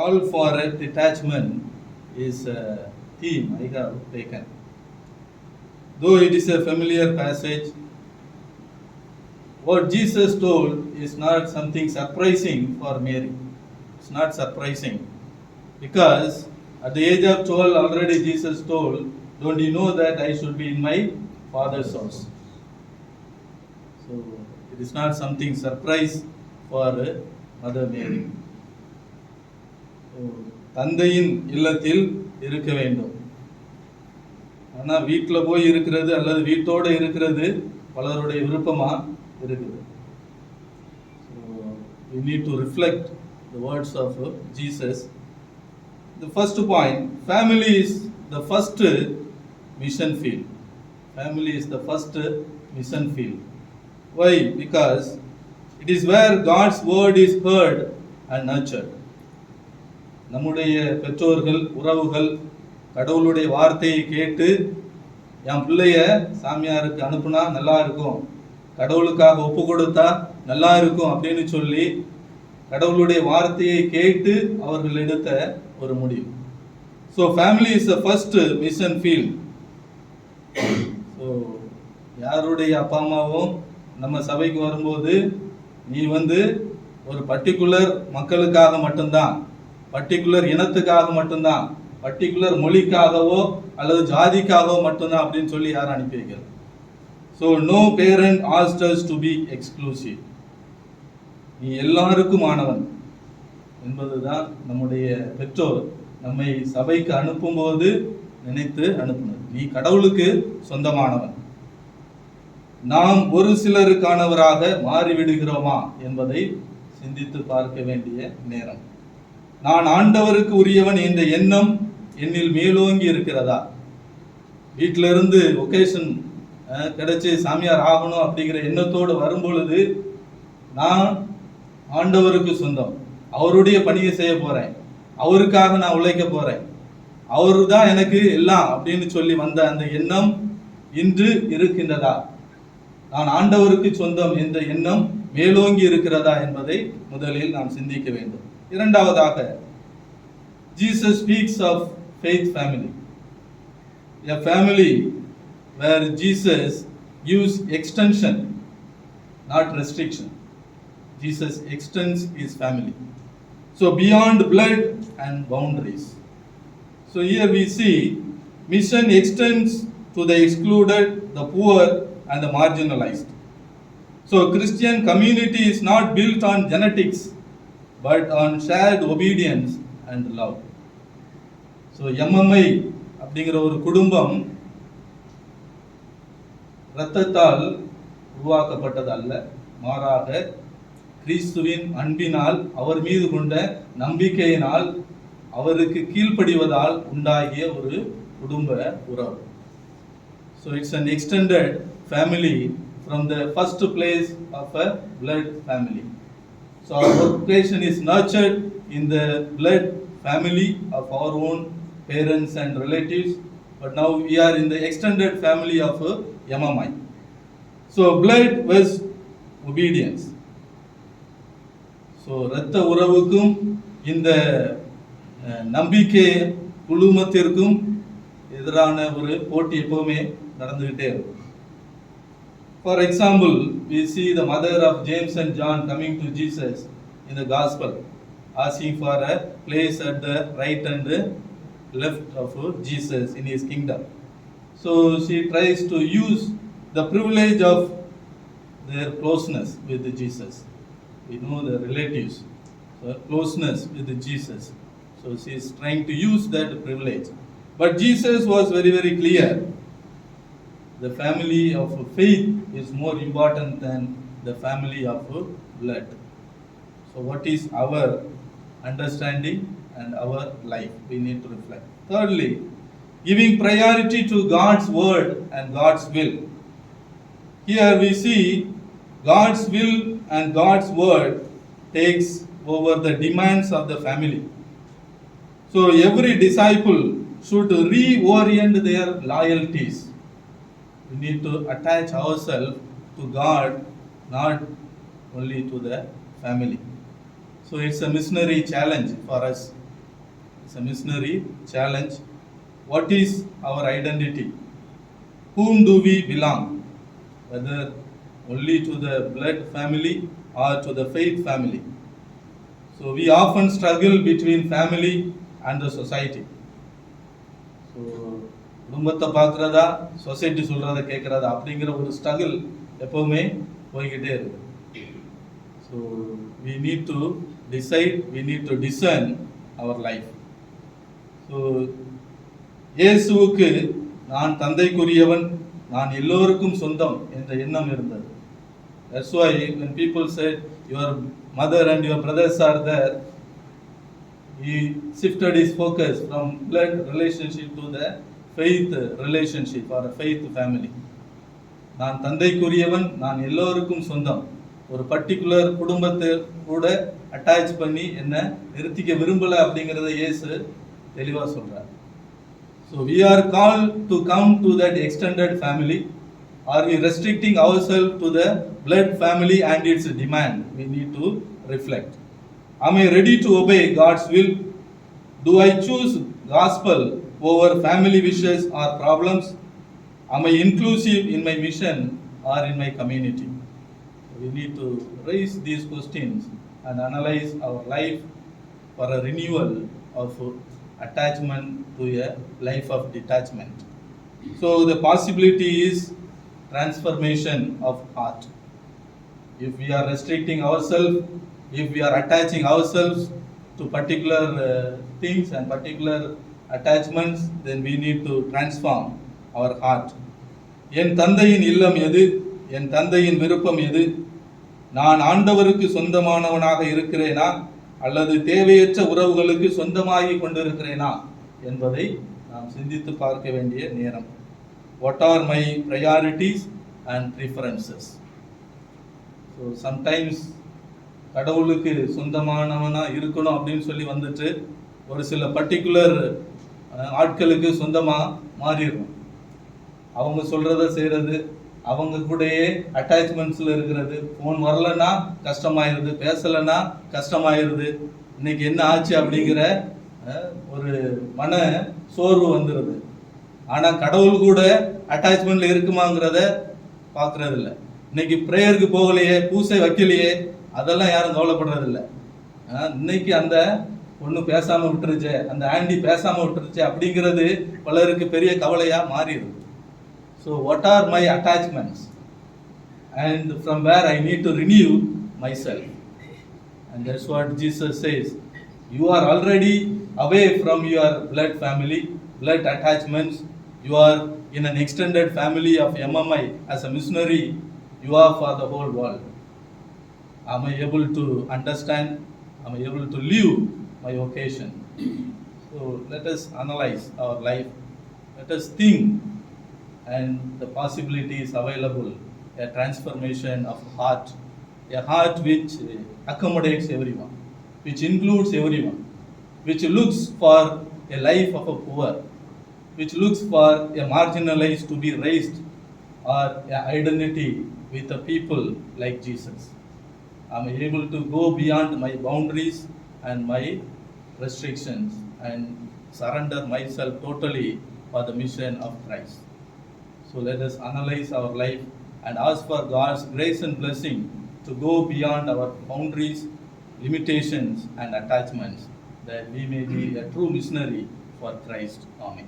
call for a detachment is a theme I have taken. Though it is a familiar passage, what Jesus told is not something surprising for Mary. It's not surprising because at the age of 12 already Jesus told, don't you know that I should be in my Father's house? So it is not something surprise for Mother Mary. தந்தையின் இல்லத்தில் இருக்க வேண்டும். ஆனால் வீட்டில் போய் இருக்கிறது அல்லது வீட்டோடு இருக்கிறது பலருடைய விருப்பமா இருக்குது. So we need to reflect the words of Jesus. The first point, family is the first mission field. Family is the first mission field. Why? Because it is where God's word is heard and nurtured. நம்முடைய பெற்றோர்கள், உறவுகள் கடவுளுடைய வார்த்தையை கேட்டு என் பிள்ளைய சாமியாருக்கு அனுப்புனா நல்லா இருக்கும், கடவுளுக்காக ஒப்பு கொடுத்தா நல்லா இருக்கும் அப்படின்னு சொல்லி கடவுளுடைய வார்த்தையை கேட்டு அவர்கள் எடுத்த ஒரு முடிவு. So family is the first mission field. So யாருடைய அப்பா அம்மாவும் நம்ம சபைக்கு வரும்போது நீ ஒரு பர்டிகுலர் மக்களுக்காக மட்டும்தான், பர்டிகுலர் இனத்துக்காக மட்டும்தான், பர்டிகுலர் மொழிக்காகவோ அல்லது ஜாதிக்காகவோ மட்டும்தான் அப்படின்னு சொல்லி யாரும் அனுப்பி வைக்கிறது. So no parent asked us to be exclusive. நீ எல்லாருக்கும் ஆனவன் என்பதுதான் நம்முடைய பெற்றோர் நம்மை சபைக்கு அனுப்பும்போது நினைத்து அனுப்புனது. நீ கடவுளுக்கு சொந்தமானவன். நாம் ஒரு சிலருக்கானவராக மாறிவிடுகிறோமா என்பதை சிந்தித்து பார்க்க வேண்டிய நேரம். நான் ஆண்டவருக்கு உரியவன் என்ற எண்ணம் என்னில் மேலோங்கி இருக்கிறதா? வீட்டிலிருந்து ஒகேஷன் கிடைச்சி சாமியார் ஆகணும் அப்படிங்கிற எண்ணத்தோடு வரும்பொழுது நான் ஆண்டவருக்கு சொந்தம், அவருடைய பணியை செய்ய போறேன், அவருக்காக நான் உழைக்க போறேன், அவரு தான் எனக்கு எல்லாம் அப்படின்னு சொல்லி வந்த அந்த எண்ணம் இன்று இருக்கின்றதா? நான் ஆண்டவருக்கு சொந்தம் என்ற எண்ணம் மேலோங்கி இருக்கிறதா என்பதை முதலில் நாம் சிந்திக்க வேண்டும். இரண்டாவதாக, Jesus speaks of faith family, a family where Jesus gives extension, not restriction. Jesus extends his family, so beyond blood and boundaries. So here we see mission extends to the excluded, the poor and the marginalized. So Christian community is not built on genetics but on shared obedience and love. So MMI அப்படிங்கிற ஒரு குடும்பம் இரத்தத்தால் உருவாக்கப்பட்டது அல்ல, மாறாக கிறிஸ்துவின் அன்பினால், அவர் மீது கொண்ட நம்பிக்கையினால், அவருக்கு கீழ்ப்படிவதால் உண்டாகிய ஒரு குடும்ப உறவு. So it's an extended family from the first place of a blood family. So our vocation is nurtured in the blood family of our own parents and relatives, but now we are in the extended family of MMI. So blood was obedience. So இரத்த உறவுக்கும் இந்த நம்பிக்கை குழுமத்திற்கும் எதிரான ஒரு போட்டி எப்பவுமே நடந்துகிட்டே இருக்கும். For example, we see the mother of James and John coming to Jesus in the gospel, asking for a place at the right and left of Jesus in his kingdom. So she tries to use the privilege of their closeness with Jesus. We know the relatives, so closeness with Jesus. So she is trying to use that privilege. But Jesus was very, very clear. The family of faith is more important than the family of blood. So what is our understanding and our life? We need to reflect. Thirdly, giving priority to God's word and God's will. Here we see God's will and God's word takes over the demands of the family. So every disciple should reorient their loyalties. We need to attach ourselves to God, not only to the family. So it's a missionary challenge for us It's a missionary challenge. What is our identity? Whom do we belong? Whether only to the blood family or to the faith family. So we often struggle between family and the society. So குடும்பத்தை பார்க்குறதா society சொல்கிறத கேட்குறதா அப்படிங்கிற ஒரு struggle எப்போவுமே போய்கிட்டே இருக்குது. So we need to decide, we need to discern our life. So இயேசுவுக்கு நான் தந்தைக்குரியவன், நான் எல்லோருக்கும் சொந்தம் என்ற எண்ணம் இருந்தது. That's why when people said your mother and your brothers are there, he shifted his focus from blood relationship to the faith relationship or a faith family. நான் தந்தைக்குரியவன், நான் எல்லோருக்கும் சொந்தம். ஒரு பர்டிகுலர் குடும்பத்தை கூட அட்டாச் பண்ணி என்ன நிறுத்திக்க விரும்பலை அப்படிங்கிறத இயேசு தெளிவாக சொல்கிறார். So we are called to come to that extended family. Are we restricting ourselves to the blood family and its demand? We need to reflect. Am I ready to obey God's will? Do I choose gospel over family wishes or problems? Am I inclusive in my mission or in my community? We need to raise these questions and analyze our life for a renewal of attachment to a life of detachment. So the possibility is transformation of heart. If we are restricting ourselves, if we are attaching ourselves to particular things and particular attachments, then we need to transform our heart. என் தந்தையின் இல்லம் எது? என் தந்தையின் விருப்பம் எது? நான் ஆண்டவருக்கு சொந்தமானவனாக இருக்கிறேனா அல்லது தேவையற்ற உறவுகளுக்கு சொந்தமாகி கொண்டிருக்கிறேனா என்பதை நாம் சிந்தித்து பார்க்க வேண்டிய நேரம். What are my priorities and preferences? So sometimes கடவுளுக்கு சொந்தமானவனா இருக்கணும் அப்படின்னு சொல்லி வந்துட்டு ஒரு சில பர்டிகுலர் ஆட்களுக்கு சொந்தமாக மாறிடும். அவங்க சொல்கிறத செய்கிறது, அவங்க கூடயே அட்டாச்மெண்ட்ஸில் இருக்கிறது. ஃபோன் வரலன்னா கஷ்டமாயிருது, பேசலைன்னா கஷ்டமாயிருது, இன்னைக்கு என்ன ஆச்சு அப்படிங்கிற ஒரு மன சோர்வு வந்துடுது. ஆனால் கடவுள் கூட அட்டாச்மெண்ட்டில் இருக்குமாங்கிறத பார்க்குறதில்ல. இன்னைக்கு ப்ரேயருக்கு போகலையே, பூசை வைக்கலையே, அதெல்லாம் யாரும் கவலைப்படுறதில்ல. இன்னைக்கு அந்த ஒன்று பேசாமல் விட்டுருச்சு, அந்த ஆண்டி பேசாமல் விட்டுருச்சு அப்படிங்கிறது பலருக்கு பெரிய கவலையாக மாறிடுது. So what are my attachments and from where I need to renew my self. And that's what Jesus says. You are already away from your blood family, blood attachments. You are in an extended family of MMI. As a missionary, you are for the whole world. Am I able to understand? Am I able to live my vocation? So let us analyze our life. Let us think and the possibilities available. A transformation of heart. A heart which accommodates everyone, which includes everyone, which looks for a life of a poor, which looks for a marginalized to be raised, or an identity with a people like Jesus. I am able to go beyond my boundaries and my restrictions and surrender myself totally for the mission of Christ. So let us analyze our life and ask for God's grace and blessing to go beyond our boundaries, limitations and attachments, that we may be a true missionary for Christ. Amen.